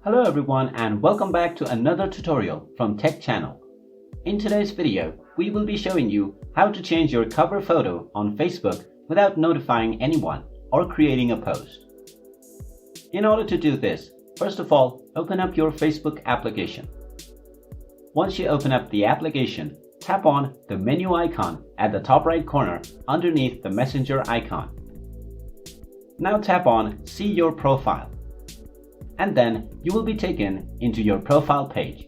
Hello everyone and welcome back to another tutorial from Tech Channel. In today's video, we will be showing you how to change your cover photo on Facebook without notifying anyone or creating a post. In order to do this, first of all, open up your Facebook application. Once you open up the application, tap on the menu icon at the top right corner underneath the messenger icon. Now tap on See Your Profile, and then you will be taken into your profile page.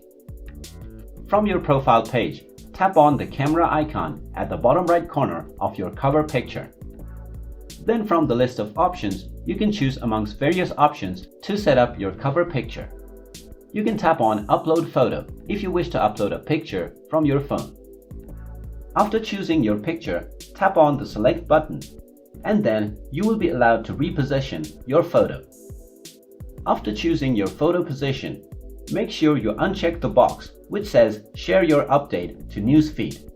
From your profile page, tap on the camera icon at the bottom right corner of your cover picture. Then from the list of options, you can choose amongst various options to set up your cover picture. You can tap on Upload Photo if you wish to upload a picture from your phone. After choosing your picture, tap on the Select button, and then you will be allowed to reposition your photo. After choosing your photo position, make sure you uncheck the box which says Share your update to Newsfeed.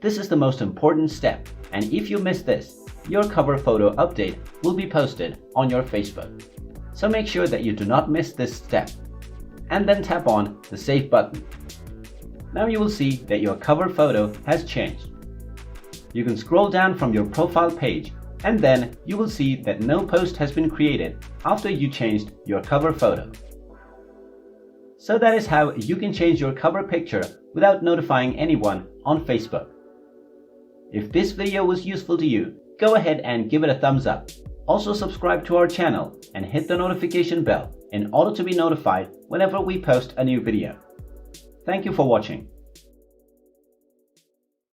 This is the most important step, and if you miss this, your cover photo update will be posted on your Facebook. So make sure that you do not miss this step, and then tap on the Save button. Now you will see that your cover photo has changed. You can scroll down from your profile page, and then you will see that no post has been created after you changed your cover photo. So that is how you can change your cover picture without notifying anyone on Facebook. If this video was useful to you, go ahead and give it a thumbs up. Also subscribe to our channel and hit the notification bell in order to be notified whenever we post a new video. Thank you for watching.